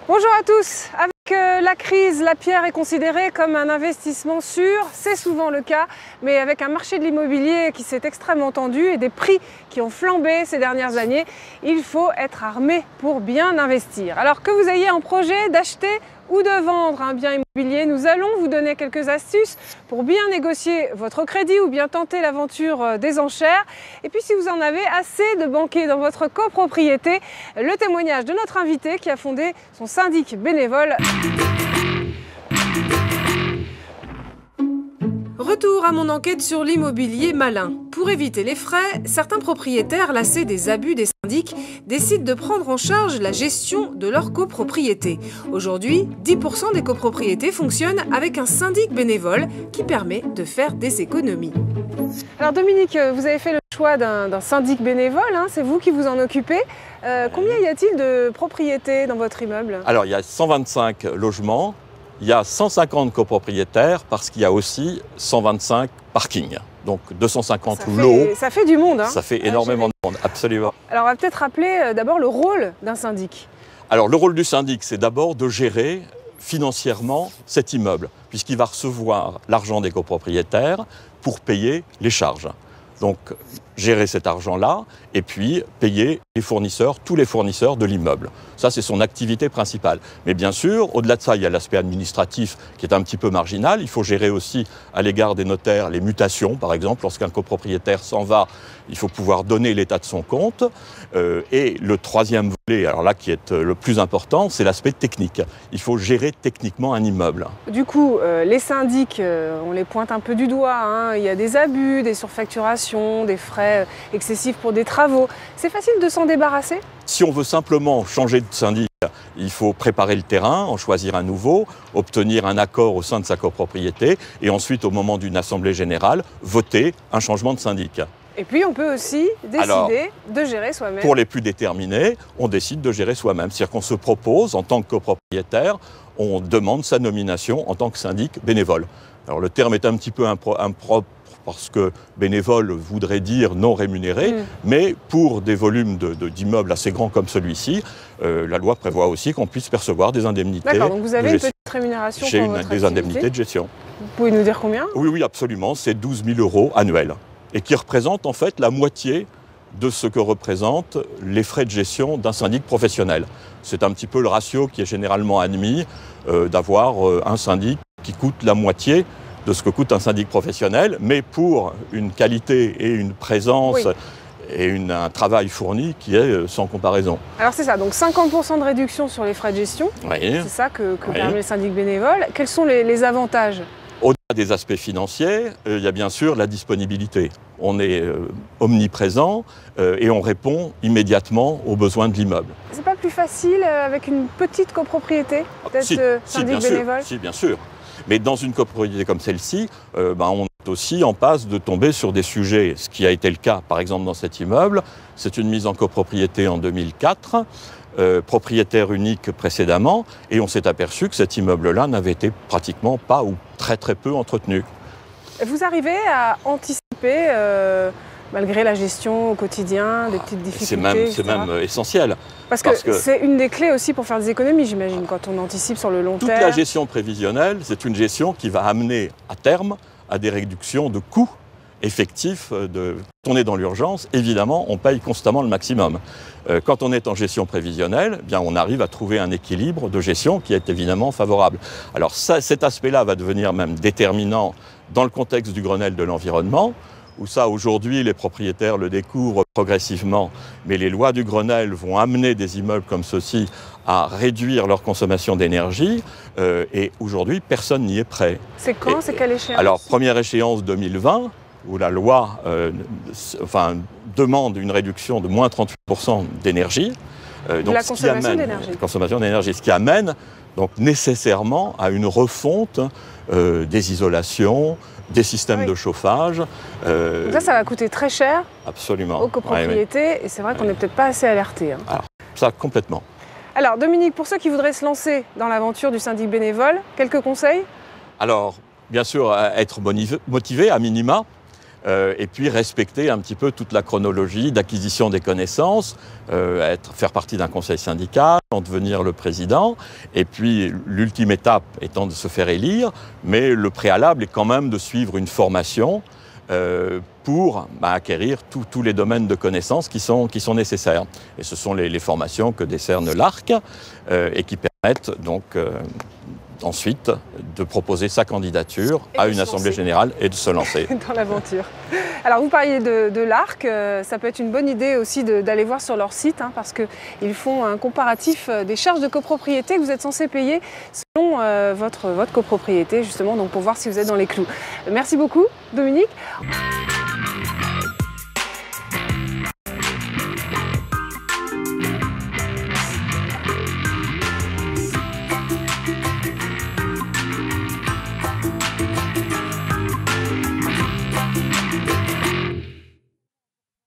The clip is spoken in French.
Bonjour à tous. Avec la crise, la pierre est considérée comme un investissement sûr. C'est souvent le cas, mais avec un marché de l'immobilier qui s'est extrêmement tendu et des prix qui ont flambé ces dernières années, il faut être armé pour bien investir. Alors que vous ayez un projet d'acheter ou de vendre un bien immobilier, nous allons vous donner quelques astuces pour bien négocier votre crédit ou bien tenter l'aventure des enchères. Et puis si vous en avez assez de banquer dans votre copropriété, le témoignage de notre invité qui a fondé son syndic bénévole. Retour à mon enquête sur l'immobilier malin. Pour éviter les frais, certains propriétaires lassés des abus des syndics décident de prendre en charge la gestion de leur copropriété. Aujourd'hui, 10% des copropriétés fonctionnent avec un syndic bénévole qui permet de faire des économies. Alors Dominique, vous avez fait le choix d'un syndic bénévole, hein, c'est vous qui vous en occupez. Combien y a-t-il de propriétés dans votre immeuble? Alors il y a 125 logements. Il y a 150 copropriétaires parce qu'il y a aussi 125 parkings. Donc 250 lots. Ça fait du monde. Hein. Ça fait énormément de monde, absolument. Alors on va peut-être rappeler d'abord le rôle d'un syndic. Alors le rôle du syndic, c'est d'abord de gérer financièrement cet immeuble, puisqu'il va recevoir l'argent des copropriétaires pour payer les charges. Donc gérer cet argent-là et puis payer les fournisseurs, tous les fournisseurs de l'immeuble. Ça, c'est son activité principale. Mais bien sûr, au-delà de ça, il y a l'aspect administratif qui est un petit peu marginal. Il faut gérer aussi à l'égard des notaires les mutations. Par exemple, lorsqu'un copropriétaire s'en va, il faut pouvoir donner l'état de son compte. Et le troisième volet, alors là qui est le plus important, c'est l'aspect technique. Il faut gérer techniquement un immeuble. Du coup, les syndics, on les pointe un peu du doigt. Hein. Il y a des abus, des surfacturations, des frais excessifs pour des travaux. C'est facile de s'en débarrasser? Si on veut simplement changer de syndic, il faut préparer le terrain, en choisir un nouveau, obtenir un accord au sein de sa copropriété et ensuite, au moment d'une assemblée générale, voter un changement de syndic. Et puis, on peut aussi décider de gérer soi-même. Pour les plus déterminés, on décide de gérer soi-même. C'est-à-dire qu'on se propose, en tant que copropriétaire, on demande sa nomination en tant que syndic bénévole. Alors, le terme est un petit peu impropre, parce que bénévole voudrait dire non rémunéré, mais pour des volumes d'immeubles assez grands comme celui-ci, la loi prévoit aussi qu'on puisse percevoir des indemnités. D'accord, donc vous avez une petite rémunération pour votre activité. J'ai des indemnités de gestion. Vous pouvez nous dire combien? Oui, absolument, c'est 12 000 € annuels, et qui représente en fait la moitié de ce que représentent les frais de gestion d'un syndic professionnel. C'est un petit peu le ratio qui est généralement admis d'avoir un syndic qui coûte la moitié de ce que coûte un syndic professionnel, mais pour une qualité et une présence et un travail fourni qui est sans comparaison. Alors c'est ça, donc 50% de réduction sur les frais de gestion, c'est ça que permet le syndic bénévole. Quels sont les avantages? Au-delà des aspects financiers, il y a bien sûr la disponibilité. On est omniprésent et on répond immédiatement aux besoins de l'immeuble. C'est pas plus facile avec une petite copropriété d'être syndic bénévole? Si, bien sûr. Mais dans une copropriété comme celle-ci, on est aussi en passe de tomber sur des sujets, ce qui a été le cas par exemple dans cet immeuble. C'est une mise en copropriété en 2004, propriétaire unique précédemment, et on s'est aperçu que cet immeuble-là n'avait été pratiquement pas ou très peu entretenu. Vous arrivez à anticiper, malgré la gestion au quotidien, des petites difficultés? C'est même essentiel. Parce que c'est une des clés aussi pour faire des économies, j'imagine, quand on anticipe sur le long terme. Toute la gestion prévisionnelle, c'est une gestion qui va amener à terme à des réductions de coûts effectifs. Quand on est dans l'urgence, évidemment, on paye constamment le maximum. Quand on est en gestion prévisionnelle, bien, on arrive à trouver un équilibre de gestion qui est évidemment favorable. Alors cet aspect-là va devenir même déterminant dans le contexte du Grenelle de l'environnement, où ça, aujourd'hui, les propriétaires le découvrent progressivement, mais les lois du Grenelle vont amener des immeubles comme ceux-ci à réduire leur consommation d'énergie, et aujourd'hui, personne n'y est prêt. C'est quand? C'est quelle échéance? Alors, première échéance 2020, où la loi demande une réduction de moins 38% d'énergie. De la consommation d'énergie. Consommation d'énergie, ce qui amène donc nécessairement à une refonte des isolations, des systèmes de chauffage. Donc ça va coûter très cher aux copropriétés, et c'est vrai qu'on n'est peut-être pas assez alerté. Hein. Alors, ça, complètement. Alors, Dominique, pour ceux qui voudraient se lancer dans l'aventure du syndic bénévole, quelques conseils? Alors, bien sûr, être motivé à minima. et puis respecter un petit peu toute la chronologie d'acquisition des connaissances, faire partie d'un conseil syndical, en devenir le président, et puis l'ultime étape étant de se faire élire, mais le préalable est quand même de suivre une formation pour acquérir tous les domaines de connaissances qui sont nécessaires. Et ce sont les formations que décerne l'ARC et qui permettent donc ensuite de proposer sa candidature à une assemblée générale et de se lancer dans l'aventure. Alors vous parliez de l'ARC, ça peut être une bonne idée aussi d'aller voir sur leur site, parce qu'ils font un comparatif des charges de copropriété que vous êtes censé payer selon votre copropriété, justement, donc pour voir si vous êtes dans les clous. Merci beaucoup Dominique.